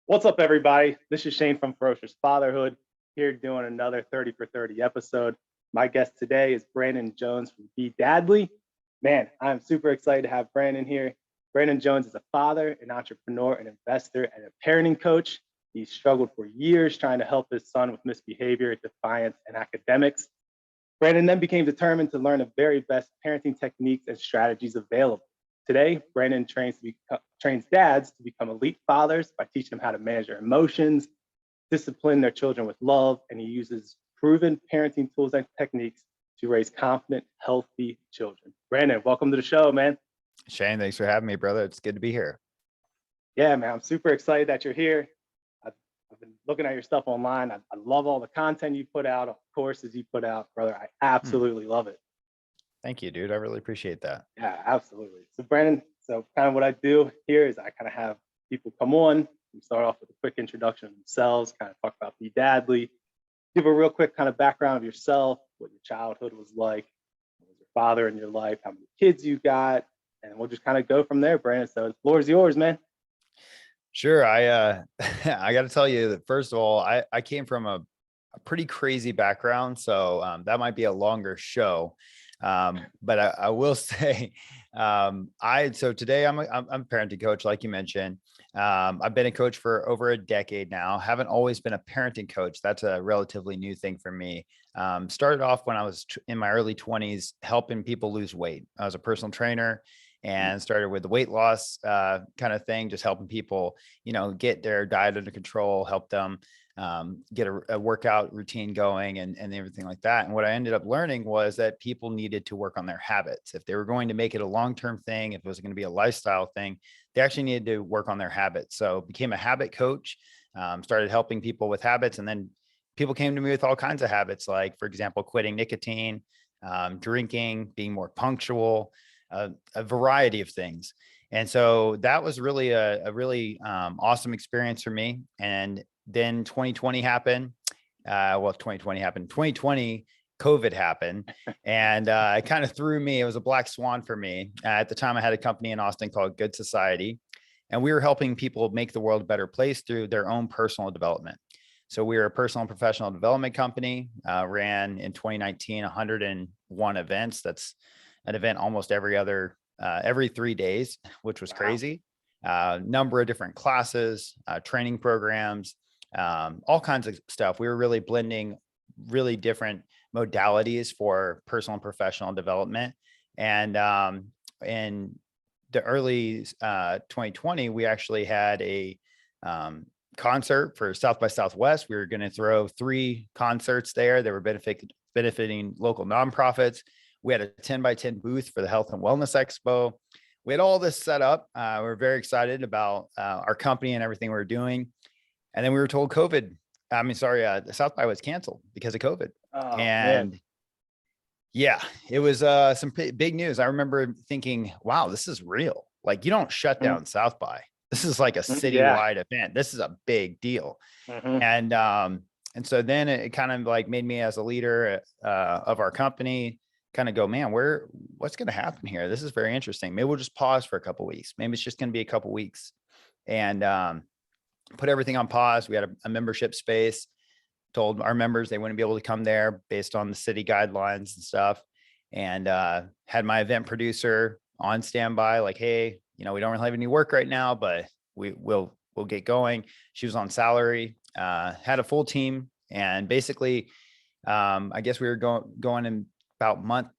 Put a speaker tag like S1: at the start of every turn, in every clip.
S1: What's up, everybody? This is Shane from Ferocious Fatherhood, here doing another 30 for 30 episode. My guest today is Brandon Jones from Be Dadly. Man, I'm super excited to have Brandon here. Brandon Jones is a father, an entrepreneur, an investor, and a parenting coach. He's struggled for years trying to help his son with misbehavior, defiance, and academics. Brandon then became determined to learn the very best parenting techniques and strategies available. Today, Brandon trains dads to become elite fathers by teaching them how to manage their emotions, discipline their children with love, and he uses proven parenting tools and techniques to raise confident, healthy children. Brandon, welcome to the show, man.
S2: Shane, thanks for having me, brother. It's good to be here.
S1: Yeah, man, I'm super excited that you're here. I've been looking at your stuff online. I love all the content you put out, all the courses you put out, brother. I absolutely love it.
S2: Thank you, dude. I really appreciate that.
S1: Yeah, absolutely. So Brandon, kind of what I do here is I kind of have people come on and start off with a quick introduction of themselves, kind of talk about Be Dadly, give a real quick kind of background of yourself, what your childhood was like, what was your father in your life, how many kids you got, and we'll just kind of go from there, Brandon. So the floor is yours, man.
S2: Sure. I got to tell you that first of all, I came from a pretty crazy background, so that might be a longer show. But I will say, so today I'm a parenting coach, like you mentioned. I've been a coach for over a decade now. Haven't always been a parenting coach. That's a relatively new thing for me. Started off when I was in my early 20s, helping people lose weight. I was a personal trainer and started with the weight loss kind of thing, just helping people, get their diet under control, help them get a workout routine going and everything like that. And what I ended up learning was that people needed to work on their habits. If they were going to make it a long-term thing, if it was going to be a lifestyle thing, they actually needed to work on their habits. So became a habit coach, started helping people with habits. And then people came to me with all kinds of habits, like, for example, quitting nicotine, drinking, being more punctual, a variety of things. And so that was really a really awesome experience for me. And then 2020 happened. 2020, COVID happened. And it kind of threw me. It was a black swan for me. At the time, I had a company in Austin called Good Society. And we were helping people make the world a better place through their own personal development. So we were a personal and professional development company, ran in 2019, 101 events. That's an event almost every 3 days, which was crazy. Number of different classes, training programs, all kinds of stuff. We were really blending really different modalities for personal and professional development. And in the early 2020, we actually had a concert for South by Southwest. We were going to throw 3 concerts there. They were benefiting local nonprofits. We had a 10 by 10 booth for the Health and Wellness Expo. We had all this set up. We were very excited about our company and everything we were doing. And then we were told the South by was canceled because of COVID.
S1: Oh,
S2: and
S1: man.
S2: Yeah, it was some big news. I remember thinking, wow, this is real. Like, you don't shut down South by. This is like a citywide event. This is a big deal. And so then it kind of like made me, as a leader of our company, kind of go, man, what's going to happen here? This is very interesting. Maybe we'll just pause for a couple of weeks. Maybe it's just going to be a couple of weeks, and put everything on pause. We had a membership space, told our members they wouldn't be able to come there based on the city guidelines and stuff. And had my event producer on standby, like, hey, we don't really have any work right now, but we'll get going. She was on salary, had a full team. And basically, I guess we were going in about month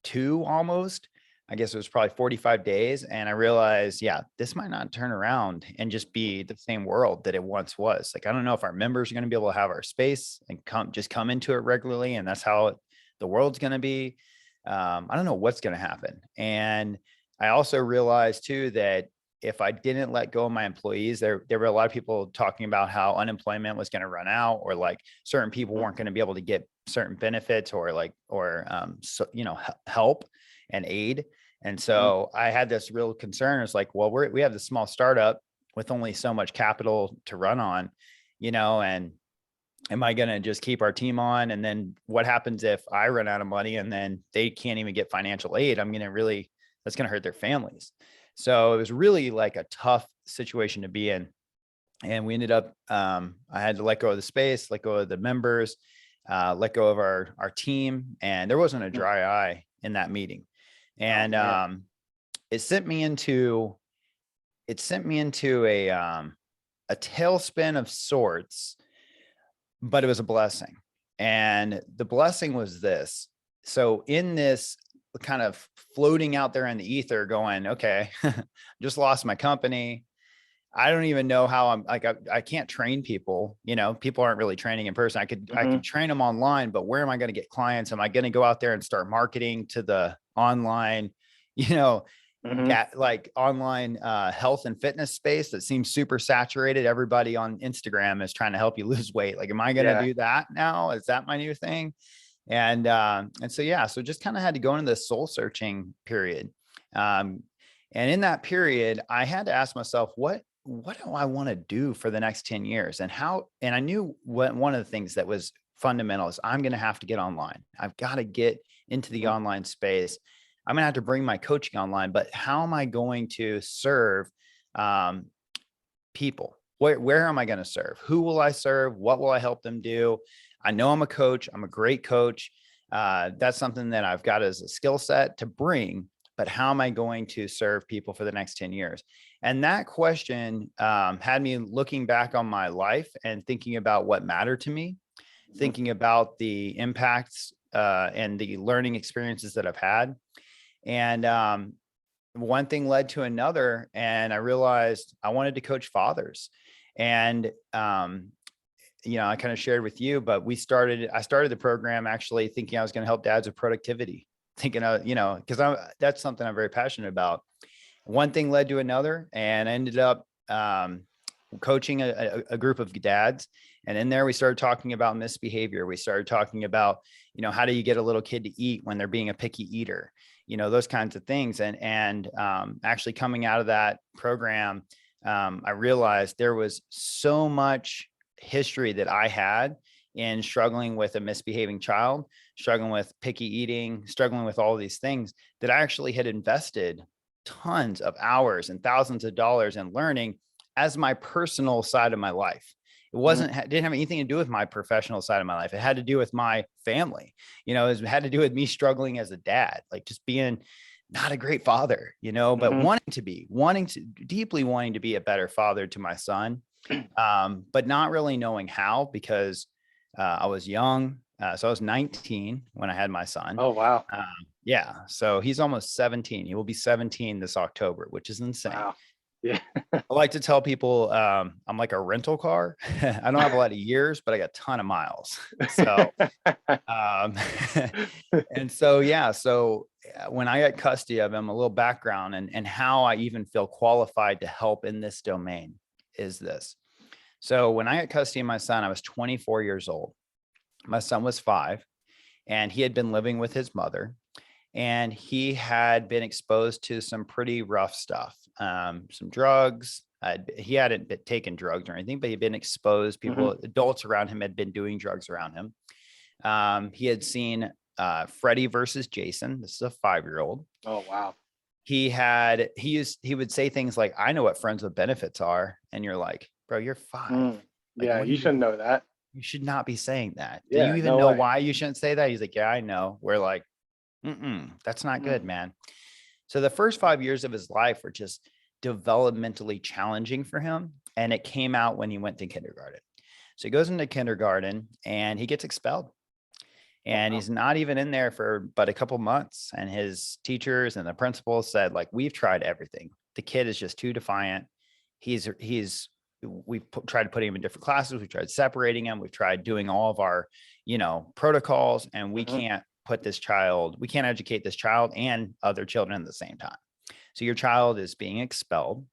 S2: 2 almost. I guess it was probably 45 days. And I realized, this might not turn around and just be the same world that it once was. Like, I don't know if our members are going to be able to have our space and come into it regularly. And that's how the world's going to be. I don't know what's going to happen. And I also realized too, that if I didn't let go of my employees, there were a lot of people talking about how unemployment was going to run out, or like certain people weren't going to be able to get certain benefits or help and aid. And so I had this real concern. It's like, well, we have this small startup with only so much capital to run on, and am I going to just keep our team on? And then what happens if I run out of money and then they can't even get financial aid? That's going to hurt their families. So it was really like a tough situation to be in. And we ended up, I had to let go of the space, let go of the members, let go of our team. And there wasn't a dry eye in that meeting. And it sent me into a tailspin of sorts, but it was a blessing. And the blessing was this. So in this kind of floating out there in the ether going, okay, just lost my company. I don't even know how I'm like, I can't train people, people aren't really training in person. I could train them online, but where am I going to get clients? Am I going to go out there and start marketing to the online, like online health and fitness space that seems super saturated? Everybody on Instagram is trying to help you lose weight. Like, am I going to do that now? Is that my new thing? And so just kind of had to go into this soul searching period. And in that period, I had to ask myself, what do I want to do for the next 10 years? And I knew one of the things that was fundamental is I'm going to have to get online. I've got to get into the online space. I'm going to have to bring my coaching online, but how am I going to serve people? Where am I going to serve? Who will I serve? What will I help them do? I know I'm a coach. I'm a great coach. That's something that I've got as a skill set to bring, but how am I going to serve people for the next 10 years? And that question had me looking back on my life and thinking about what mattered to me, thinking about the impacts and the learning experiences that I've had. And one thing led to another, and I realized I wanted to coach fathers. And I kind of shared with you, but I started the program actually thinking I was going to help dads with productivity, thinking of, because that's something I'm very passionate about. One thing led to another, and I ended up coaching a group of dads. And in there, we started talking about misbehavior. We started talking about, how do you get a little kid to eat when they're being a picky eater, those kinds of things. And actually coming out of that program, I realized there was so much history that I had in struggling with a misbehaving child, struggling with picky eating, struggling with all these things that I actually had invested tons of hours and thousands of dollars in learning as my personal side of my life. It didn't have anything to do with my professional side of my life. It had to do with my family. It had to do with me struggling as a dad, like just being not a great father, but deeply wanting to be a better father to my son. But not really knowing how, because I was young. So I was 19 when I had my son.
S1: Oh, wow.
S2: Yeah. So he's almost 17. He will be 17 this October, which is insane.
S1: Wow. Yeah.
S2: I like to tell people I'm like a rental car. I don't have a lot of years, but I got a ton of miles. So, and so, yeah. So when I got custody of him, a little background and how I even feel qualified to help in this domain is this. So when I got custody of my son, I was 24 years old. My son was 5, and he had been living with his mother, and he had been exposed to some pretty rough stuff, some drugs. He hadn't taken drugs or anything, but he'd been exposed. Adults around him had been doing drugs around him. He had seen Freddie versus Jason. This is a 5-year-old.
S1: Oh, wow.
S2: He would say things like, I know what friends with benefits are. And you're like, bro, you're 5.
S1: Yeah, you shouldn't know that.
S2: You should not be saying that. Do
S1: Yeah,
S2: you even
S1: no
S2: know
S1: way.
S2: why you shouldn't say that? He's like, yeah, I know. We're like, that's not good, man. So the first 5 years of his life were just developmentally challenging for him. And it came out when he went to kindergarten. So he goes into kindergarten and he gets expelled. And he's not even in there for but a couple months. And his teachers and the principal said, like, we've tried everything. The kid is just too defiant. We've tried to put him in different classes. We've tried separating him. We've tried doing all of our, protocols, and we can't we can't educate this child and other children at the same time. So your child is being expelled.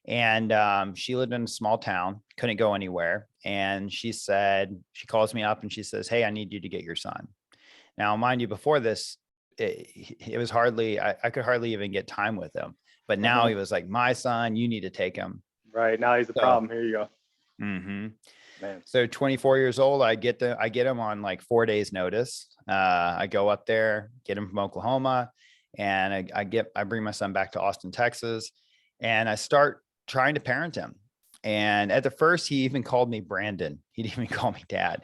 S2: And she lived in a small town, couldn't go anywhere. And she calls me up and she says, hey, I need you to get your son. Now, mind you, before this, it was I could hardly even get time with him. But now he was like, my son, you need to take him.
S1: Right. Now he's the problem. Here you go.
S2: Man. So 24 years old, I get him on like 4 days notice. I go up there, get him from Oklahoma, and I bring my son back to Austin, Texas, and I start trying to parent him. And at the first, he even called me Brandon. He didn't even call me dad.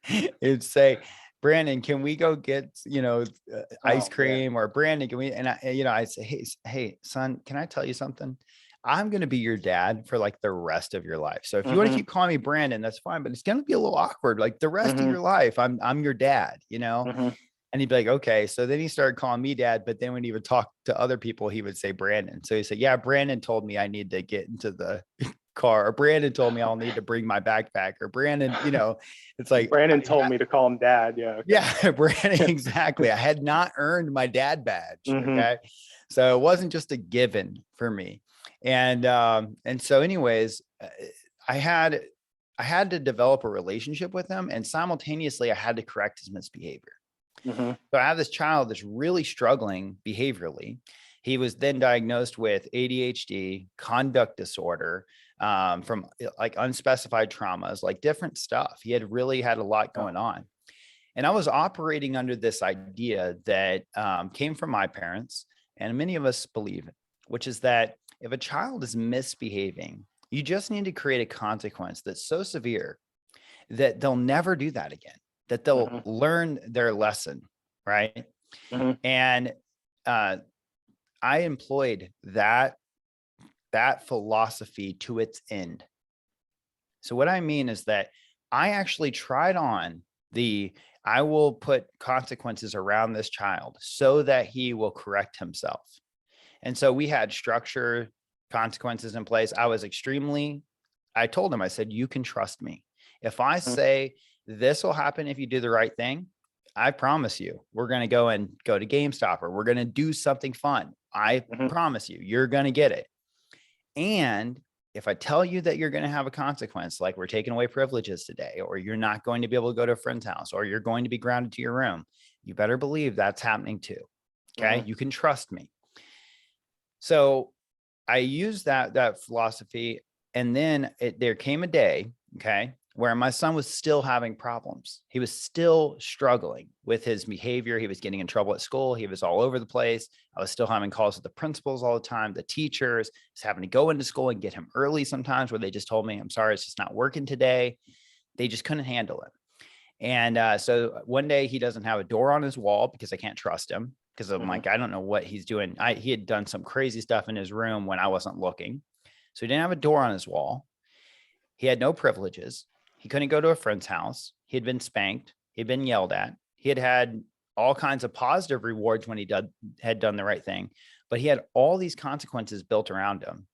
S2: He'd say, Brandon, can we go get, ice cream, or Brandon, can we, and I'd say, hey, son, can I tell you something? I'm going to be your dad for like the rest of your life. So if you want to keep calling me Brandon, that's fine, but it's going to be a little awkward. Like the rest of your life, I'm your dad, And he'd be like, okay. So then he started calling me dad. But then when he would talk to other people, he would say Brandon. So he said, yeah, Brandon told me I need to get into the car, or Brandon told me I'll need to bring my backpack, or Brandon, it's like
S1: Brandon told me to call him dad. Yeah. Okay.
S2: Yeah, Brandon, exactly. I had not earned my dad badge. Okay. So it wasn't just a given for me. And so anyways, I had to develop a relationship with him, and simultaneously I had to correct his misbehavior. So I have this child that's really struggling behaviorally. He was then diagnosed with ADHD, conduct disorder, from like unspecified traumas, like different stuff. He had really had a lot going on. And I was operating under this idea that came from my parents, and many of us believe it, which is that if a child is misbehaving, you just need to create a consequence that's so severe that they'll never do that again, that they'll learn their lesson, right? And I employed that philosophy to its end. So what I mean is that I actually tried on I will put consequences around this child so that he will correct himself. And so we had structure, consequences in place. I told him, I said, you can trust me. If I say this will happen if you do the right thing, I promise you, we're going to go to GameStop, or we're going to do something fun. I promise you, you're going to get it. And if I tell you that you're going to have a consequence, like we're taking away privileges today, or you're not going to be able to go to a friend's house, or you're going to be grounded to your room, you better believe that's happening too. Okay. You can trust me. So I used that philosophy. And then there came a day, okay, where my son was still having problems. He was still struggling with his behavior. He was getting in trouble at school. He was all over the place. I was still having calls with the principals all the time, the teachers, was having to go into school and get him early sometimes, where they just told me, I'm sorry, it's just not working today. They just couldn't handle it. And so one day he doesn't have a door on his wall because I can't trust him, because I'm like, I don't know what he's doing. He had done some crazy stuff in his room when I wasn't looking. So he didn't have a door on his wall. He had no privileges. He couldn't go to a friend's house. He had been spanked. He'd been yelled at. He had had all kinds of positive rewards when he had done the right thing, but he had all these consequences built around him.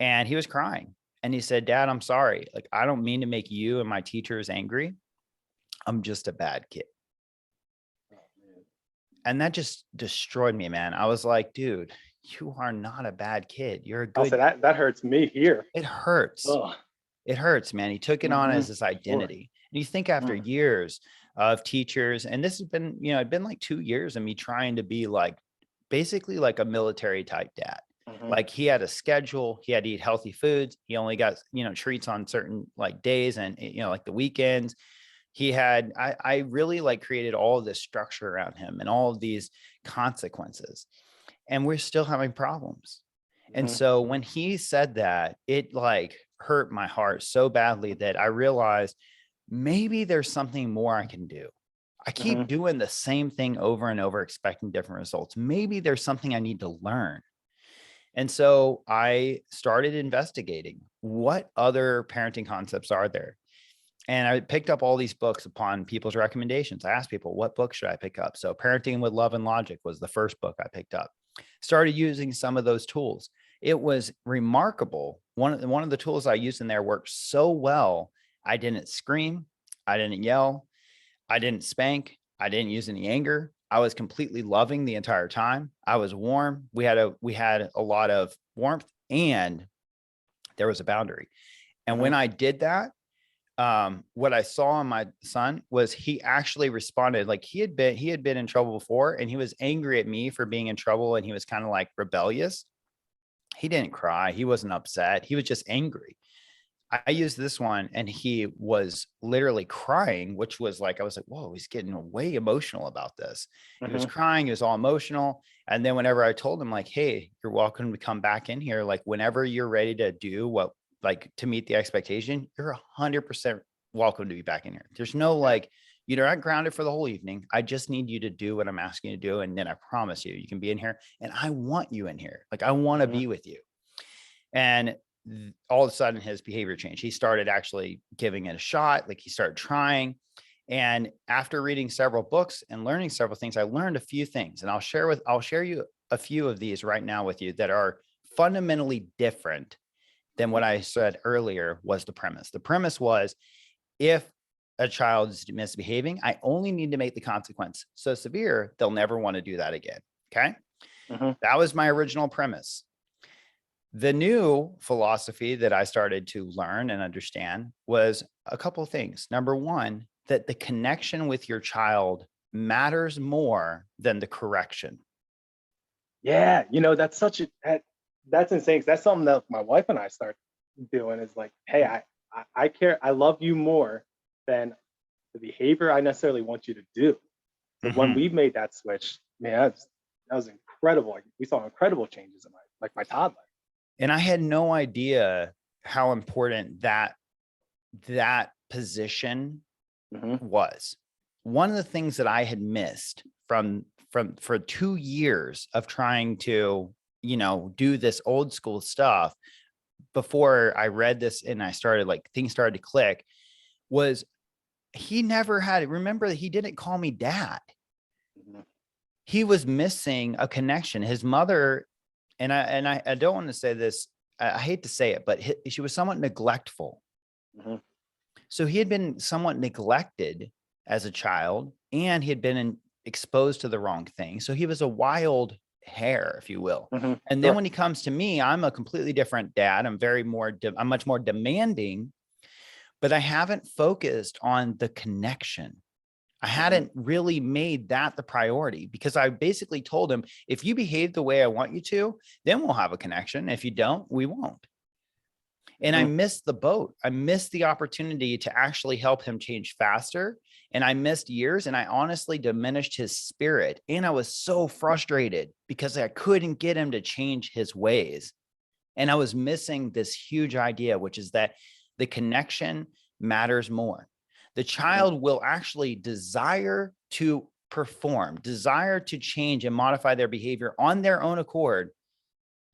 S2: And he was crying. And he said, Dad, I'm sorry. Like, I don't mean to make you and my teachers angry. I'm just a bad kid. And that just destroyed me, man. I was like, dude, you are not a bad kid. You're a good.
S1: That hurts me here.
S2: It hurts. Ugh. It hurts, man. He took it on as his identity. And you think after years of teachers, and this has been, it'd been like 2 years of me trying to be like, basically like a military type dad. Like he had a schedule, he had to eat healthy foods. He only got, treats on certain like days and, like the weekends. He had, I really like created all of this structure around him and all of these consequences, and we're still having problems. And so when he said that, it like hurt my heart so badly that I realized maybe there's something more I can do. I keep doing the same thing over and over, expecting different results. Maybe there's something I need to learn. And so I started investigating what other parenting concepts are there. And I picked up all these books upon people's recommendations. I asked people, what book should I pick up? So Parenting with Love and Logic was the first book I picked up. Started using some of those tools. It was remarkable. One of the tools I used in there worked so well. I didn't scream. I didn't yell. I didn't spank. I didn't use any anger. I was completely loving the entire time. I was warm. We had a lot of warmth, and there was a boundary. And when I did that, what I saw in my son was he actually responded. Like he had been in trouble before, and he was angry at me for being in trouble, and he was kind of like rebellious. He didn't cry. He wasn't upset. He was just angry. I used this one, and he was literally crying, which was like, I was like, whoa, he's getting way emotional about this. He was crying. He was all emotional. And then whenever I told him like, hey, you're welcome to come back in here. Like whenever you're ready to do what like to meet the expectation, you're 100% welcome to be back in here. There's no like, you're not grounded for the whole evening. I just need you to do what I'm asking you to do. And then I promise you, you can be in here, and I want you in here. Like, I want to be with you. And all of a sudden his behavior changed. He started actually giving it a shot. Like, he started trying. And after reading several books and learning several things, I learned a few things, and I'll share you a few of these right now with you that are fundamentally different than what I said earlier was the premise. The premise was, if a child is misbehaving, I only need to make the consequence so severe, they'll never want to do that again. Okay. That was my original premise. The new philosophy that I started to learn and understand was a couple of things. Number one, that the connection with your child matters more than the correction.
S1: Yeah. That's that's insane. 'Cause that's something that my wife and I start doing, is like, hey, I care. I love you more than the behavior I necessarily want you to do. So when we made that switch, man, that was incredible. Like, we saw incredible changes in my toddler.
S2: And I had no idea how important that position was. One of the things that I had missed for 2 years of trying to, do this old school stuff before I read this and I started, like, things started to click, was he never had, remember, he didn't call me dad. He was missing a connection. His mother, and I don't want to say this, I hate to say it, but she was somewhat neglectful. So he had been somewhat neglected as a child, and he had been exposed to the wrong thing. So he was a wild hare, if you will. And then when he comes to me, I'm a completely different dad. I'm much more demanding, but I haven't focused on the connection. I hadn't really made that the priority, because I basically told him, if you behave the way I want you to, then we'll have a connection. If you don't, we won't. And I missed the boat. I missed the opportunity to actually help him change faster. And I missed years, and I honestly diminished his spirit. And I was so frustrated because I couldn't get him to change his ways. And I was missing this huge idea, which is that the connection matters more. The child will actually desire to perform, desire to change and modify their behavior on their own accord,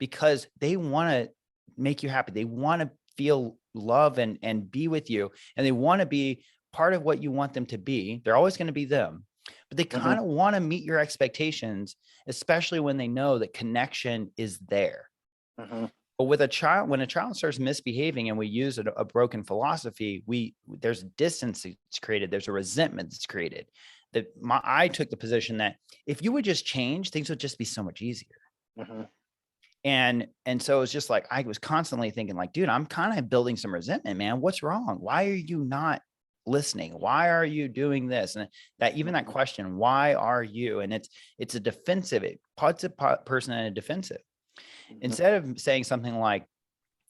S2: because they want to make you happy. They want to feel love and be with you, and they want to be part of what you want them to be. They're always going to be them, but they kind of want to meet your expectations, especially when they know that connection is there. But with a child, when a child starts misbehaving and we use a broken philosophy, there's distance that's created. There's a resentment that's created. I took the position that if you would just change, things would just be so much easier. And so it's just like, I was constantly thinking, like, dude, I'm kind of building some resentment, man. What's wrong? Why are you not listening? Why are you doing this? And that question, why are you? And it's a defensive, it puts a person in a defensive. Instead of saying something like,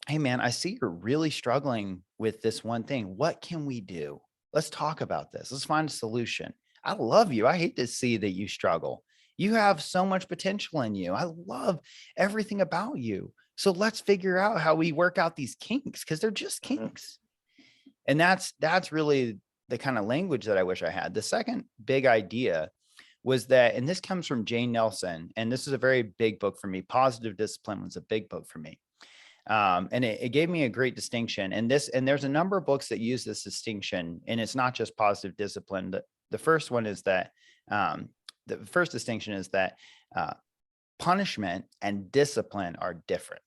S2: hey man, I see you're really struggling with this one thing. What can we do? Let's talk about this. Let's find a solution. I love you. I hate to see that you struggle. You have so much potential in you. I love everything about you. So let's figure out how we work out these kinks, because they're just kinks. And that's really the kind of language that I wish I had. The second big idea was that, and this comes from Jane Nelson, and this is a very big book for me. Positive Discipline was a big book for me. And it gave me a great distinction. And there's a number of books that use this distinction, and it's not just Positive Discipline. The first one is that, the first distinction is that punishment and discipline are different.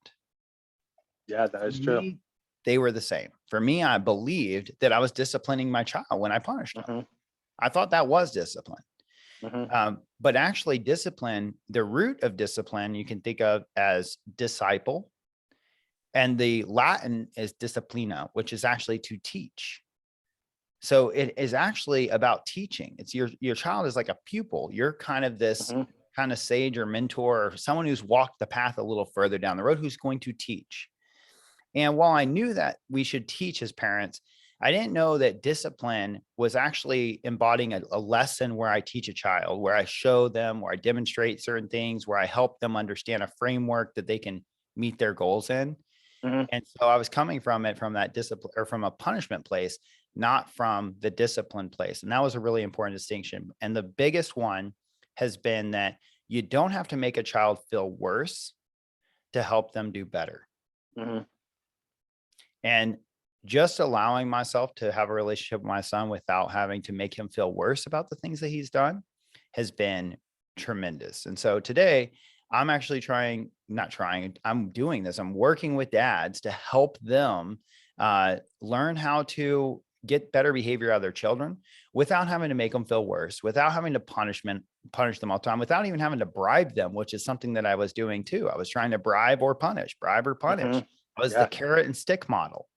S1: Yeah, that is true.
S2: They were the same. For me, I believed that I was disciplining my child when I punished them. I thought that was discipline. But actually discipline, the root of discipline, you can think of as disciple, and the Latin is disciplina, which is actually to teach. So it is actually about teaching. It's your child is like a pupil. You're kind of this kind of sage or mentor, or someone who's walked the path a little further down the road, who's going to teach. And while I knew that we should teach as parents, I didn't know that discipline was actually embodying a lesson where I teach a child, where I show them, where I demonstrate certain things, where I help them understand a framework that they can meet their goals in. And so I was coming from it from that discipline or from a punishment place, not from the discipline place. And that was a really important distinction. And the biggest one has been that you don't have to make a child feel worse to help them do better. And just allowing myself to have a relationship with my son without having to make him feel worse about the things that he's done has been tremendous. And so today I'm actually I'm doing this. I'm working with dads to help them learn how to get better behavior out of their children without having to make them feel worse, without having to punish them all the time, without even having to bribe them, which is something that I was doing too. I was trying to bribe or punish. I was the carrot and stick model.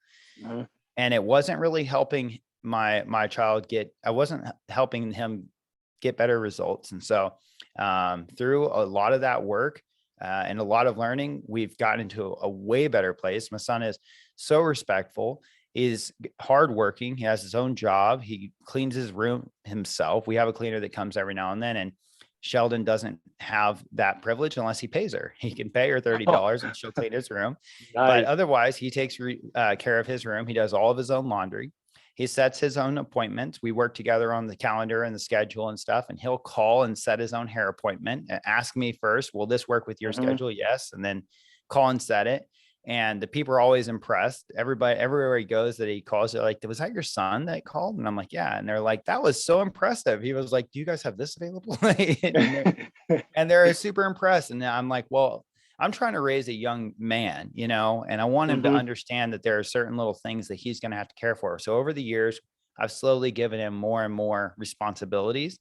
S2: And it wasn't really helping my child I wasn't helping him get better results. And so through a lot of that work and a lot of learning, we've gotten into a way better place. My son is so respectful, is hardworking. He has his own job. He cleans his room himself. We have a cleaner that comes every now and then, and Sheldon doesn't have that privilege unless he pays her. He can pay her $30 and she'll clean his room. Nice. But otherwise, he takes care of his room. He does all of his own laundry. He sets his own appointments. We work together on the calendar and the schedule and stuff. And he'll call and set his own hair appointment and ask me first, will this work with your schedule? Yes. And then call and set it. And the people are always impressed. Everywhere he goes that he calls, they're like, was that your son that called? And I'm like, yeah. And they're like, that was so impressive. He was like, do you guys have this available? and they're super impressed. And I'm like, well, I'm trying to raise a young man, and I want him to understand that there are certain little things that he's going to have to care for. So over the years, I've slowly given him more and more responsibilities.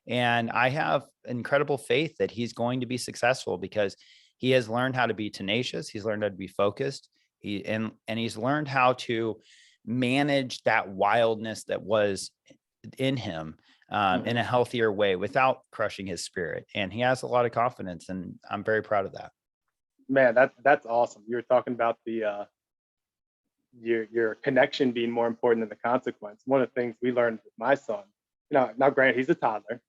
S2: And I have incredible faith that he's going to be successful because he has learned how to be tenacious. He's learned how to be focused. And he's learned how to manage that wildness that was in him in a healthier way without crushing his spirit. And he has a lot of confidence, and I'm very proud of that.
S1: Man, that's awesome. You were talking about the your connection being more important than the consequence. One of the things we learned with my son, now granted, he's a toddler,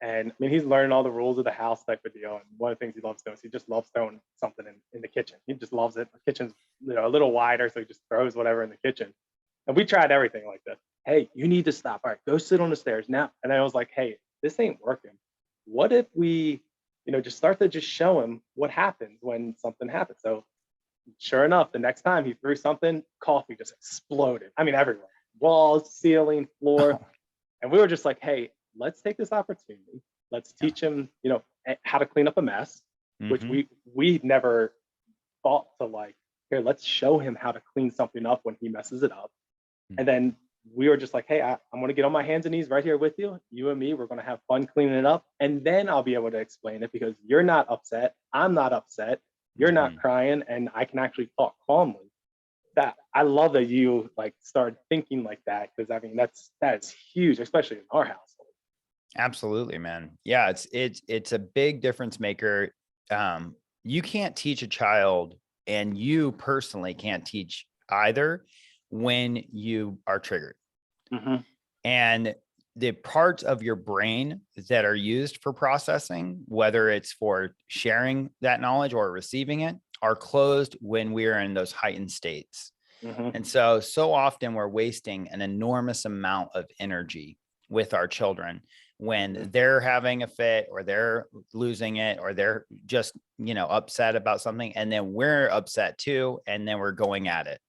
S1: and I mean he's learning all the rules of the house type of deal. And one of the things he loves doing is he just loves throwing something in the kitchen. He just loves it. The kitchen's a little wider, so he just throws whatever in the kitchen. And we tried everything like this. Hey, you need to stop. All right, go sit on the stairs now. And I was like, hey, this ain't working. What if we just start to just show him what happens when something happens. So sure enough, the next time he threw something, coffee just exploded. I mean, everywhere, walls, ceiling, floor. And we were just like, hey, let's take this opportunity. Let's teach him, how to clean up a mess, which we never thought to like, here, let's show him how to clean something up when he messes it up. And then we were just like, hey, I'm going to get on my hands and knees right here with you. You and me, we're going to have fun cleaning it up. And then I'll be able to explain it because you're not upset. I'm not upset. You're not crying. And I can actually talk calmly. That I love that you like started thinking like that. Because I mean, that's huge, especially in our household.
S2: Absolutely, man. Yeah, it's a big difference maker. You can't teach a child, and you personally can't teach either when you are triggered. And the parts of your brain that are used for processing, whether it's for sharing that knowledge or receiving it, are closed when we're in those heightened states. And so often we're wasting an enormous amount of energy with our children when they're having a fit or they're losing it or they're just, upset about something. And then we're upset too. And then we're going at it.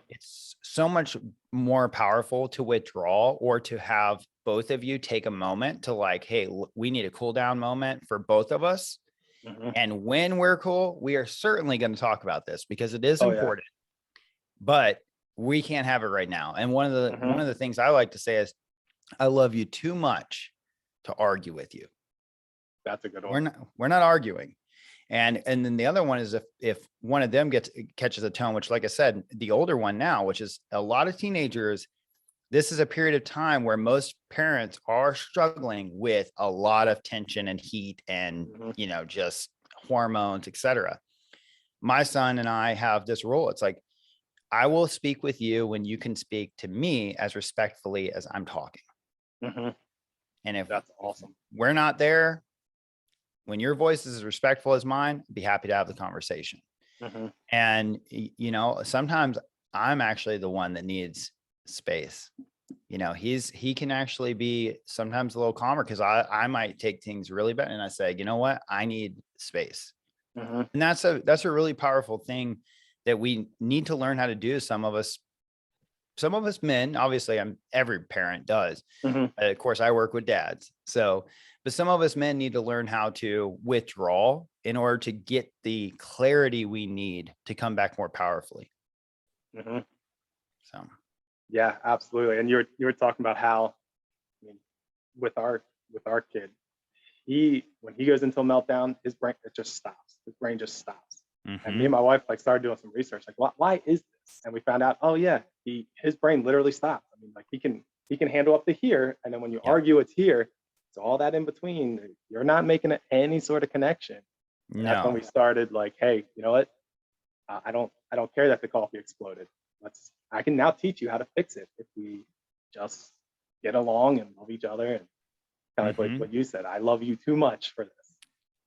S2: It's so much more powerful to withdraw or to have both of you take a moment to like, hey, we need a cool down moment for both of us. And when we're cool, we are certainly going to talk about this because it is important, but we can't have it right now. And one of the things I like to say is, I love you too much to argue with you.
S1: That's a good one.
S2: We're not arguing. And then the other one is if one of them catches a tone, which, like I said, the older one now, which is a lot of teenagers, this is a period of time where most parents are struggling with a lot of tension and heat and, just hormones, etc. My son and I have this rule. It's like, I will speak with you when you can speak to me as respectfully as I'm talking. And if
S1: that's awesome,
S2: we're not there, when your voice is as respectful as mine, I'd be happy to have the conversation.
S1: Mhm.
S2: And, sometimes I'm actually the one that needs space. He can actually be sometimes a little calmer because I might take things really bad and I say, you know what, I need space.
S1: Mhm.
S2: And that's a really powerful thing that we need to learn how to do. Some of us men, obviously every parent does.
S1: Mhm.
S2: Of course, I work with dads. So, but some of us men need to learn how to withdraw in order to get the clarity we need to come back more powerfully.
S1: Mhm.
S2: So,
S1: Yeah, absolutely. And you were talking about how, I mean, with our kid, he when he goes into a meltdown, his brain it just stops. His brain just stops. And me
S2: mm-hmm.
S1: and my wife like started doing some research, like why is this? And we found out, oh yeah, his brain literally stops. I mean, like he can handle up to here, and then when you
S2: Yep.
S1: argue, it's here. So all that in between, you're not making any sort of connection. And that's when
S2: No.
S1: we started like, hey, you know what? I don't care that the coffee exploded. I can now teach you how to fix it if we just get along and love each other, and kind of like
S2: Mm-hmm.
S1: what you said. I love you too much for this.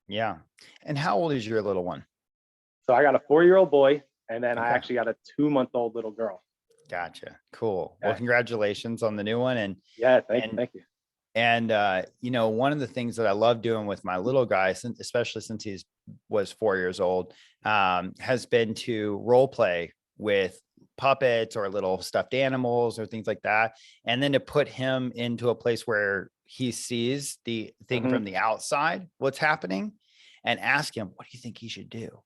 S2: Yeah. And how old is your little one?
S1: So I got a 4-year-old boy, and then I
S2: Okay.
S1: actually got a 2-month-old little girl.
S2: Gotcha. Cool. Well,
S1: Yeah,
S2: congratulations on the new one.
S1: yeah. Thank you,
S2: And
S1: thank you.
S2: And one of the things that I love doing with my little guy, especially since he was 4 years old, has been to role play with puppets or little stuffed animals or things like that, and then to put him into a place where he sees the thing
S1: Hmm.
S2: from the outside, what's happening, and ask him, "What do you think he should do?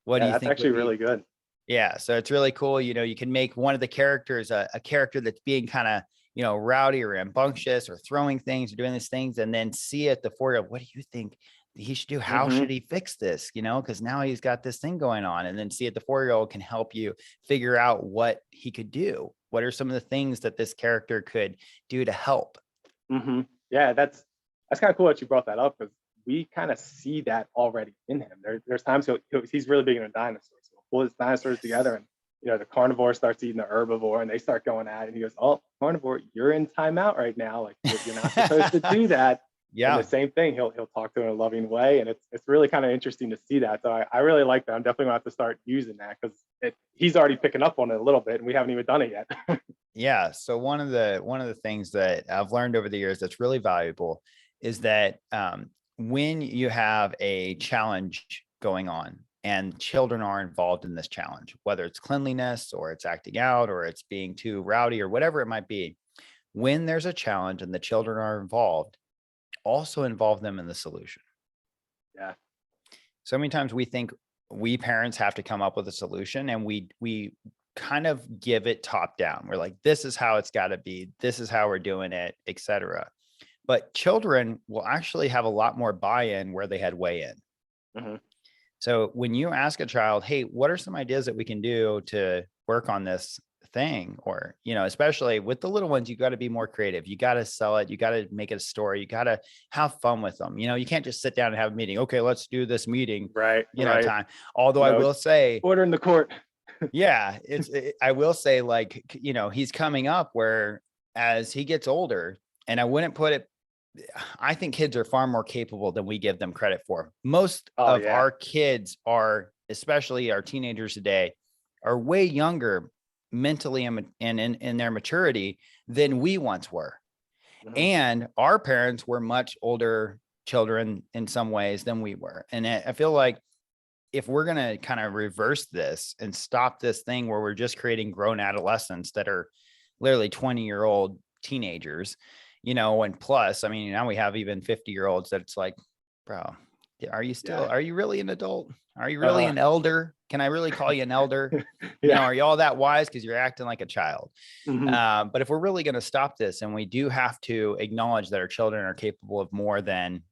S2: What do
S1: Yeah,
S2: you
S1: that's
S2: think would
S1: actually
S2: be?"
S1: really good.
S2: Yeah, so it's really cool. You can make one of the characters a character that's being kind of, rowdy or rambunctious or throwing things or doing these things, and then see at the 4-year-old, what do you think he should do? How
S1: Hmm.
S2: should he fix this? Because now he's got this thing going on. And then see at the 4-year-old can help you figure out what he could do. What are some of the things that this character could do to help?
S1: Hmm. Yeah, that's kind of cool that you brought that up, because we kind of see that already in him. There's times he's really big into dinosaurs. So he'll pull his dinosaurs together,
S2: Yes.
S1: and the carnivore starts eating the herbivore, and they start going at it. And he goes, "Oh, carnivore, you're in timeout right now. Like you're not supposed to do that." And the
S2: Yeah.
S1: same thing, he'll talk to him in a loving way, and it's really kind of interesting to see that. So I really like that. I'm definitely gonna have to start using that, because he's already picking up on it a little bit, and we haven't even done it yet.
S2: Yeah. So one of the things that I've learned over the years that's really valuable is that when you have a challenge going on and children are involved in this challenge, whether it's cleanliness or it's acting out or it's being too rowdy or whatever it might be, when there's a challenge and the children are involved, also involve them in the solution.
S1: Yeah.
S2: So many times we think we parents have to come up with a solution, and we kind of give it top down. We're like, this is how it's got to be. This is how we're doing it, etc. But children will actually have a lot more buy-in where they had weigh in.
S1: Hmm.
S2: So when you ask a child, hey, what are some ideas that we can do to work on this thing? Or, especially with the little ones, you got to be more creative. You got to sell it. You got to make it a story. You got to have fun with them. You can't just sit down and have a meeting. Okay, let's do this meeting,
S1: Right. Right.
S2: time. Although I will say,
S1: Order in the court.
S2: yeah, I will say, like, he's coming up where as he gets older, and I wouldn't put it, I think kids are far more capable than we give them credit for. Most
S1: Oh
S2: of
S1: yeah.
S2: our kids are, especially our teenagers today, are way younger mentally and in their maturity than we once were.
S1: Hmm.
S2: And our parents were much older children in some ways than we were. And I feel like if we're going to kind of reverse this and stop this thing where we're just creating grown adolescents that are literally 20-year-old teenagers, and plus, I mean, now we have even 50-year-olds that it's like, bro,
S1: Yeah.
S2: are you really an adult? Are you really
S1: Uh-huh.
S2: an elder? Can I really call you an elder?
S1: Yeah.
S2: Are you all that wise? Because you're acting like a child.
S1: Hmm.
S2: But if we're really going to stop this, and we do have to acknowledge that our children are capable of more than,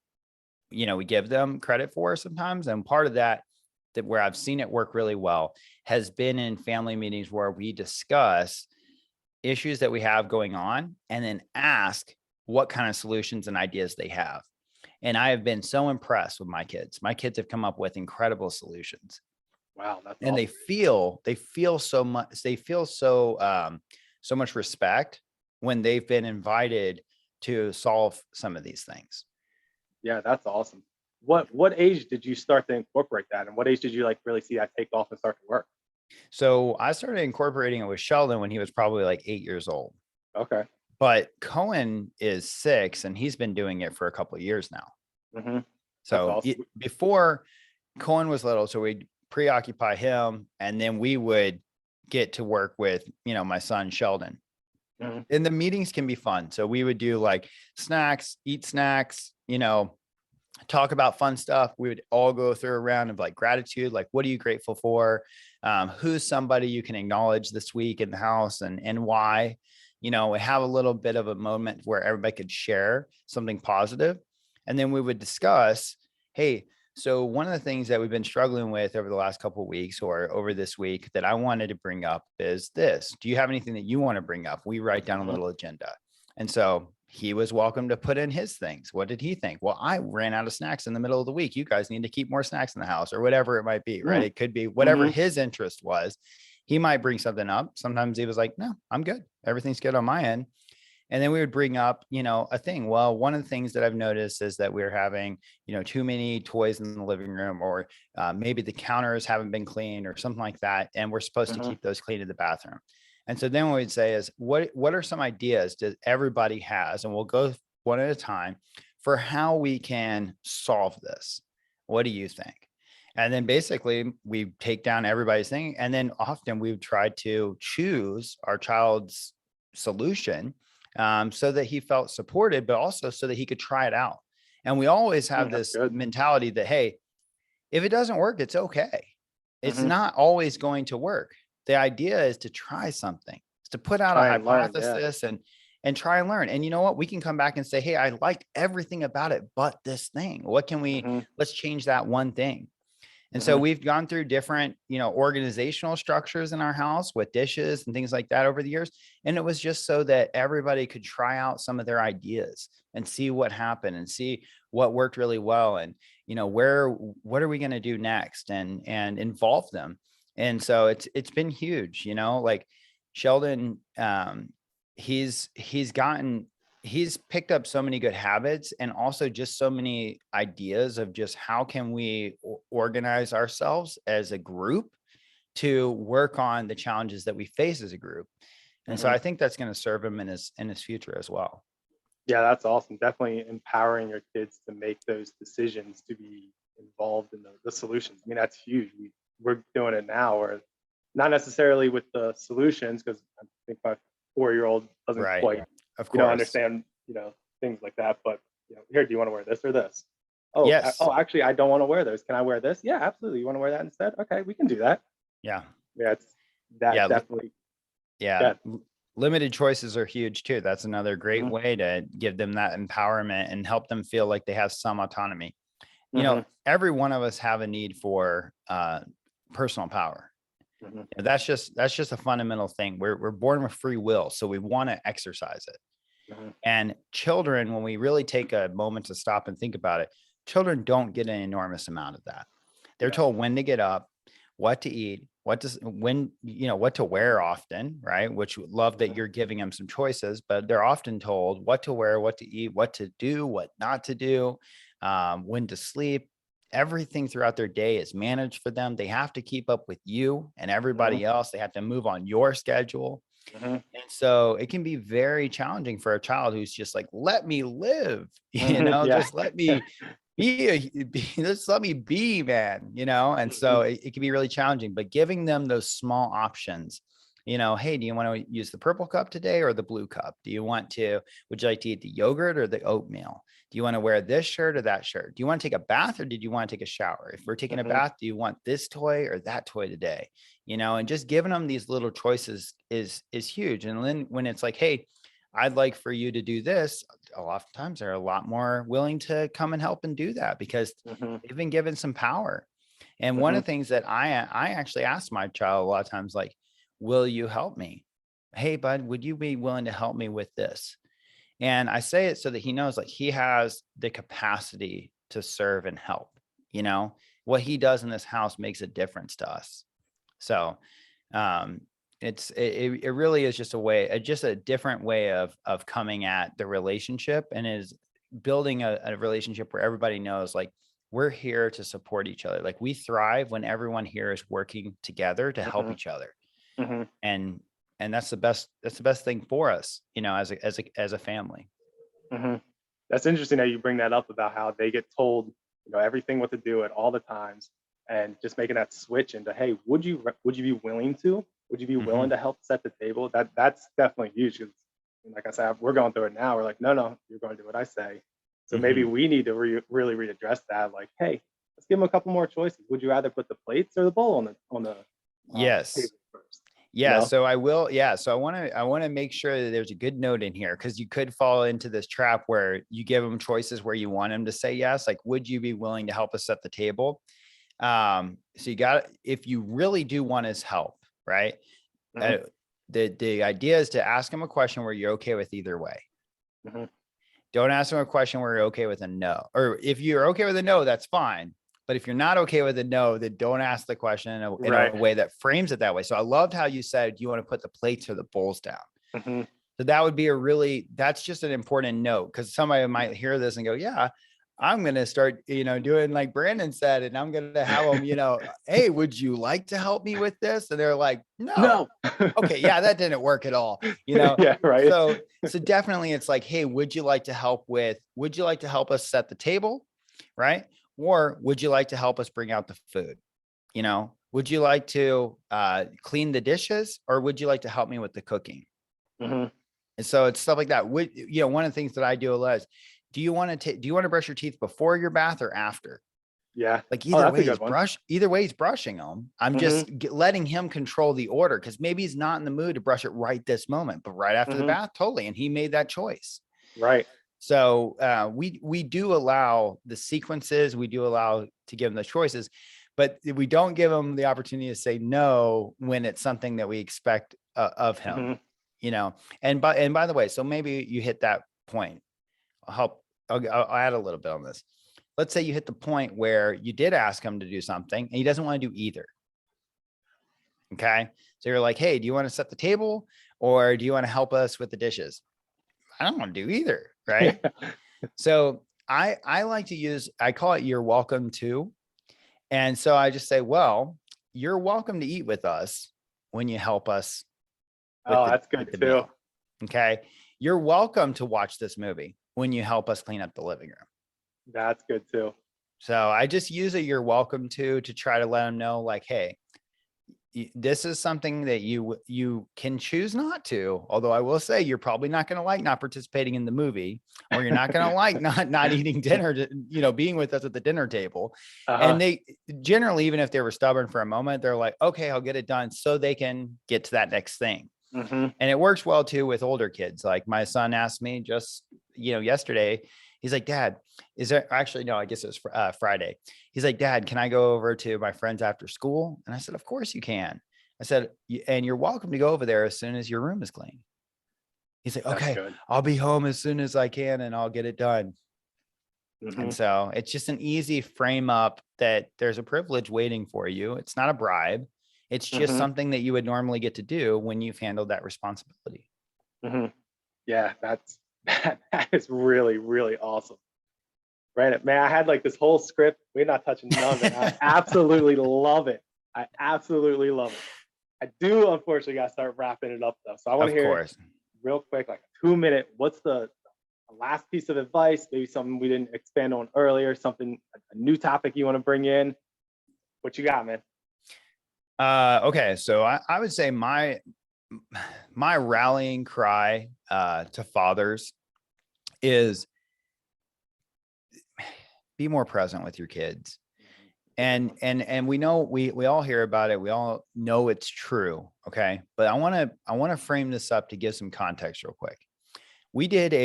S2: we give them credit for sometimes. And part of that where I've seen it work really well has been in family meetings where we discuss issues that we have going on and then ask what kind of solutions and ideas they have. And I have been so impressed with my kids. My kids have come up with incredible solutions,
S1: Wow, that's
S2: and
S1: awesome.
S2: they feel so much, so much respect when they've been invited to solve some of these things.
S1: Yeah, that's awesome. what age did you start to incorporate that, and what age did you like really see that take off and start to work?
S2: So I started incorporating it with Sheldon when he was probably like 8 years old.
S1: Okay.
S2: But Cohen is 6 and he's been doing it for a couple of years now.
S1: Mm-hmm. That's
S2: So
S1: awesome.
S2: before Cohen was little, so we'd preoccupy him and then we would get to work with, my son Sheldon.
S1: Mm-hmm.
S2: And the meetings can be fun. So we would do like snacks, eat snacks, talk about fun stuff. We would all go through a round of like gratitude, like what are you grateful for? Who's somebody you can acknowledge this week in the house and why? We have a little bit of a moment where everybody could share something positive. And then we would discuss, hey, so one of the things that we've been struggling with over the last couple of weeks or over this week that I wanted to bring up is this. Do you have anything that you want to bring up? We write down a little agenda. And so he was welcome to put in his things. What did he think? Well, I ran out of snacks in the middle of the week. You guys need to keep more snacks in the house or whatever it might be, right? It could be whatever his interest was. He might bring something up. Sometimes he was like, no, I'm good. Everything's good on my end. And then we would bring up, a thing. Well, one of the things that I've noticed is that we're having, too many toys in the living room, or maybe the counters haven't been cleaned or something like that. And we're supposed to keep those clean in the bathroom. And so then what we'd say is, what are some ideas that everybody has? And we'll go one at a time for how we can solve this. What do you think? And then basically we take down everybody's thing. And then often we would try to choose our child's solution so that he felt supported, but also so that he could try it out. And we always have this mentality that, hey, if it doesn't work, it's okay. It's not always going to work. The idea is to try something, is to put out a hypothesis and try and learn. And you know what? We can come back and say, hey, I like everything about it, but this thing, what can we, let's change that one thing. And so we've gone through different, organizational structures in our house with dishes and things like that over the years. And it was just so that everybody could try out some of their ideas and see what happened and see what worked really well. And, what are we going to do next and involve them. And so it's been huge, like Sheldon, he's picked up so many good habits and also just so many ideas of just how can we organize ourselves as a group to work on the challenges that we face as a group. And so I think that's going to serve him in his future as well.
S1: Yeah, that's awesome. Definitely empowering your kids to make those decisions, to be involved in the solutions. I mean, that's huge. We're doing it now, or not necessarily with the solutions, because I think my 4-year-old doesn't quite understand, things like that. But here, do you want to wear this or this? Oh,
S2: yes.
S1: Actually, I don't want to wear those. Can I wear this? Yeah, absolutely. You want to wear that instead? Okay, we can do that.
S2: Yeah.
S1: Yeah, definitely.
S2: Yeah. Limited choices are huge too. That's another great way to give them that empowerment and help them feel like they have some autonomy. Every one of us have a need for personal power. That's just a fundamental thing. We're born with free will, so we want to exercise it. And children, when we really take a moment to stop and think about it, children don't get an enormous amount of that. They're told when to get up, what to eat, what to wear often, right? Which love that you're giving them some choices, but they're often told what to wear, what to eat, what to do, what not to do, when to sleep. Everything throughout their day is managed for them. They have to keep up with you and everybody else. They have to move on your schedule. And so it can be very challenging for a child who's just like, let me live, just let me just let me be, man, and so it can be really challenging, but giving them those small options, hey, do you want to use the purple cup today or the blue cup? Would you like to eat the yogurt or the oatmeal? Do you want to wear this shirt or that shirt? Do you want to take a bath or did you want to take a shower? If we're taking a bath, do you want this toy or that toy today? And just giving them these little choices is huge. And then when it's like, hey, I'd like for you to do this, oftentimes they're a lot more willing to come and help and do that because they've been given some power. And one of the things that I actually ask my child a lot of times, like, will you help me? Hey, bud, would you be willing to help me with this? And I say it so that he knows like he has the capacity to serve and help. What he does in this house makes a difference to us. So it really is just a different way of coming at the relationship, and is building a relationship where everybody knows like we're here to support each other. Like we thrive when everyone here is working together to help each other. And that's the best thing for us, as a family.
S1: That's interesting that you bring that up about how they get told, everything what to do at all the times, and just making that switch into, hey, would you be willing to? Would you be willing to help set the table? That's definitely huge. 'Cause, like I said, we're going through it now. We're like, no, you're going to do what I say. So maybe we need to really readdress that. Like, hey, let's give them a couple more choices. Would you rather put the plates or the bowl on the
S2: Yes.
S1: table first?
S2: Yeah. So I will. Yeah. So I want to make sure that there's a good note in here, because you could fall into this trap where you give them choices where you want them to say yes. Like, would you be willing to help us set the table? So if you really do want his help, right? The idea is to ask him a question where you're okay with either way. Don't ask him a question where you're okay with a no. Or if you're okay with a no, that's fine. But if you're not okay with a no, then don't ask the question in a way that frames it that way. So I loved how you said you want to put the plates or the bowls down. So that would be that's just an important note, because somebody might hear this and go, yeah, I'm going to start, doing like Brandon said, and I'm going to have them, hey, would you like to help me with this? And they're like, no. Okay. Yeah, that didn't work at all.
S1: Yeah, right.
S2: So definitely it's like, hey, would you like to help us set the table? Right. Or would you like to help us bring out the food? Would you like to clean the dishes, or would you like to help me with the cooking? And so it's stuff like that. One of the things that I do a lot is, do you want to brush your teeth before your bath or after?
S1: Yeah.
S2: Like either way he's brushing them. I'm just letting him control the order, because maybe he's not in the mood to brush it right this moment, but right after the bath, totally. And he made that choice.
S1: Right.
S2: So we do allow the sequences, we do allow to give them the choices, but we don't give them the opportunity to say no when it's something that we expect of him, And by the way, so maybe you hit that point. I'll add a little bit on this. Let's say you hit the point where you did ask him to do something and he doesn't want to do either. Okay. So you're like, hey, do you want to set the table, or do you want to help us with the dishes? I don't want to do either. Right. So I like to I call it you're welcome to. And so I just say, well, you're welcome to eat with us when you help us.
S1: That's good too.
S2: Meal. Okay. You're welcome to watch this movie when you help us clean up the living room.
S1: That's good too.
S2: So I just use it, you're welcome to try to let them know, like, hey, this is something that you can choose not to. Although I will say, you're probably not going to like not participating in the movie, or you're not going to like not eating dinner, being with us at the dinner table. And they generally, even if they were stubborn for a moment, they're like, okay, I'll get it done, so they can get to that next thing. And it works well too with older kids. Like my son asked me just, yesterday, he's like, Dad, is there actually, no, I guess it was Friday. He's like, Dad, can I go over to my friends after school? And I said, of course you can. I said, and you're welcome to go over there as soon as your room is clean. He's like, okay, I'll be home as soon as I can and I'll get it done. And so it's just an easy frame up that there's a privilege waiting for you. It's not a bribe. It's just something that you would normally get to do when you've handled that responsibility.
S1: Yeah, that is really, really awesome. Right, man, I had like this whole script. We're not touching none of it. I absolutely love it. I absolutely love it. I do, unfortunately, got to start wrapping it up though. So I want to hear real quick, like a 2-minute, what's the last piece of advice, maybe something we didn't expand on earlier, something, a new topic you want to bring in? What you got, man?
S2: Okay, so I would say my rallying cry to fathers is be more present with your kids. And we know we all hear about it. We all know it's true. Okay. But I want to frame this up to give some context real quick. We did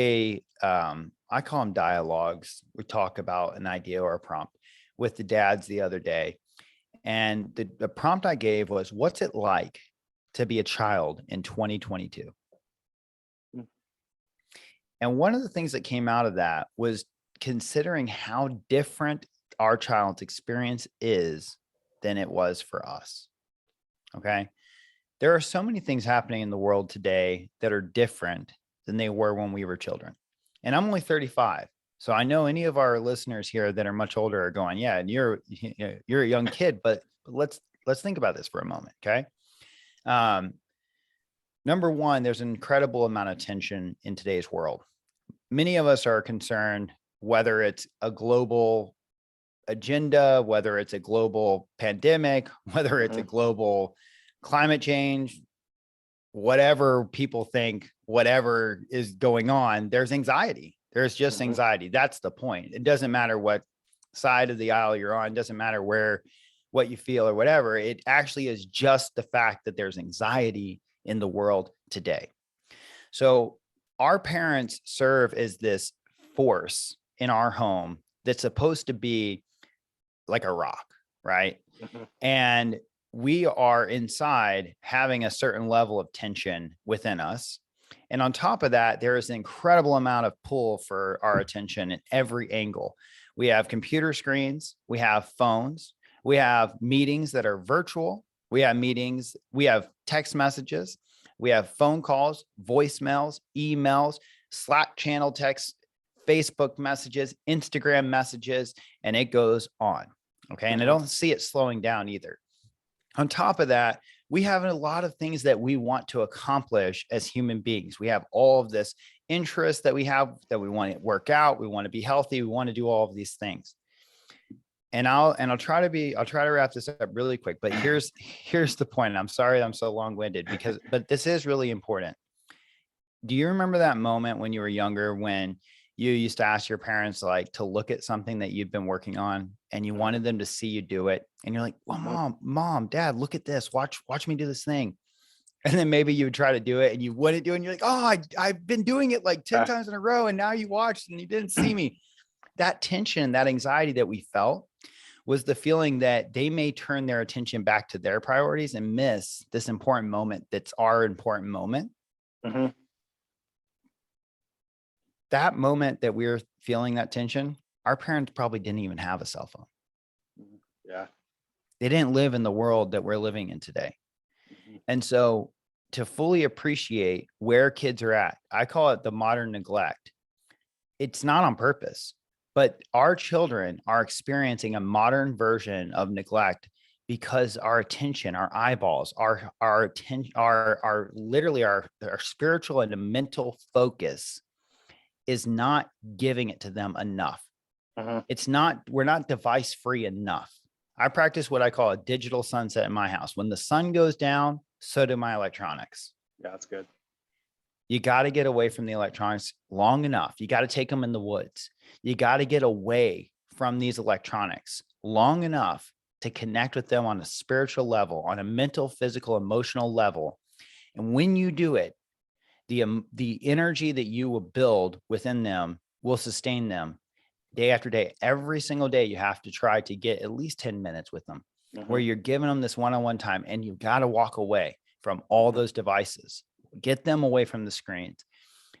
S2: I call them dialogues. We talk about an idea or a prompt with the dads the other day. And the prompt I gave was, what's it like to be a child in 2022? And one of the things that came out of that was considering how different our child's experience is than it was for us. Okay. There are so many things happening in the world today that are different than they were when we were children. And I'm only 35. So I know any of our listeners here that are much older are going, yeah, and you're a young kid, but let's think about this for a moment. Okay. Number one, there's an incredible amount of tension in today's world. Many of us are concerned whether it's a global agenda, whether it's a global pandemic, whether it's a global climate change, whatever people think, whatever is going on, there's anxiety. There's just anxiety. That's the point. It doesn't matter what side of the aisle you're on. It doesn't matter what you feel or whatever. It actually is just the fact that there's anxiety in the world today. So our parents serve as this force in our home that's supposed to be like a rock, right? And we are inside having a certain level of tension within us. And on top of that, there is an incredible amount of pull for our attention in every angle. We have computer screens, we have phones, we have meetings that are virtual, we have text messages, we have phone calls, voicemails, emails, Slack channel texts, Facebook messages, Instagram messages, and it goes on. Okay. And I don't see it slowing down either. On top of that, we have a lot of things that we want to accomplish as human beings. We have all of this interest that we want to work out. We want to be healthy. We want to do all of these things. And I'll try to wrap this up really quick, but here's the point. I'm sorry I'm so long-winded but this is really important. Do you remember that moment when you were younger when you used to ask your parents like to look at something that you've been working on and you wanted them to see you do it? And you're like, well, mom, dad, look at this. Watch me do this thing. And then maybe you would try to do it and you wouldn't do it. And you're like, oh, I've been doing it like 10 times in a row. And now you watched and you didn't see me. That tension, that anxiety that we felt was the feeling that they may turn their attention back to their priorities and miss this important moment. That's our important moment. That moment that we're feeling that tension, our parents probably didn't even have a cell phone.
S1: Yeah.
S2: They didn't live in the world that we're living in today. And so to fully appreciate where kids are at, I call it the modern neglect. It's not on purpose, but our children are experiencing a modern version of neglect because our attention, our eyeballs, our attention, our literally our spiritual and mental focus is not giving it to them enough. We're not device free enough. I practice what I call a digital sunset in my house. When the sun goes down, so do my electronics.
S1: Yeah, that's good.
S2: You got to get away from the electronics long enough. You got to take them in the woods. You got to get away from these electronics long enough to connect with them on a spiritual level, on a mental, physical, emotional level. And when you do it, the energy that you will build within them will sustain them day after day. Every single day, you have to try to get at least 10 minutes with them where you're giving them this one-on-one time, and you've got to walk away from all those devices, get them away from the screens,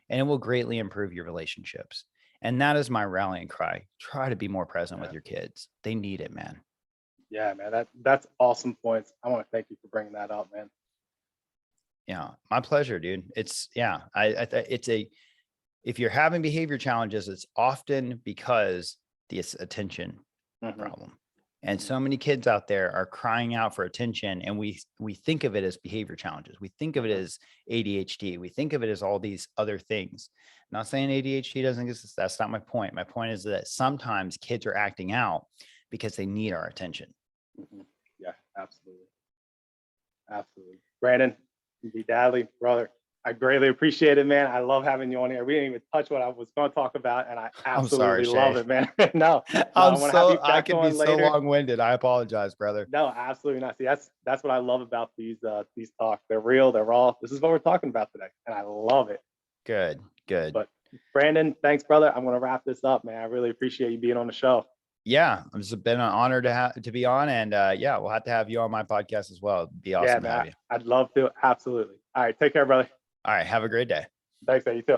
S2: and it will greatly improve your relationships. And that is my rallying cry. Try to be more present with your kids. They need it, man.
S1: Yeah, man, that's awesome points. I want to thank you for bringing that up, man.
S2: Yeah, my pleasure, dude. It's if you're having behavior challenges, it's often because this attention problem. And so many kids out there are crying out for attention, and we think of it as behavior challenges. We think of it as ADHD. We think of it as all these other things. I'm not saying ADHD doesn't exist. That's not my point. My point is that sometimes kids are acting out because they need our attention.
S1: Yeah, absolutely. Brandon, B. Dadley, brother, I greatly appreciate it, man. I love having you on here. We didn't even touch what I was going to talk about, and I absolutely love it, man. No, I want to have you back on later.
S2: So long-winded. I apologize, brother.
S1: No, absolutely not. See, that's what I love about these talks. They're real. They're raw. This is what we're talking about today, and I love it.
S2: Good.
S1: But Brandon, thanks, brother. I'm going to wrap this up, man. I really appreciate you being on the show.
S2: Yeah, it's been an honor to be on, and we'll have to have you on my podcast as well. It'd be awesome to have you.
S1: I'd love to. Absolutely. All right, take care, brother.
S2: All right, have a great day.
S1: Thanks, man. You too.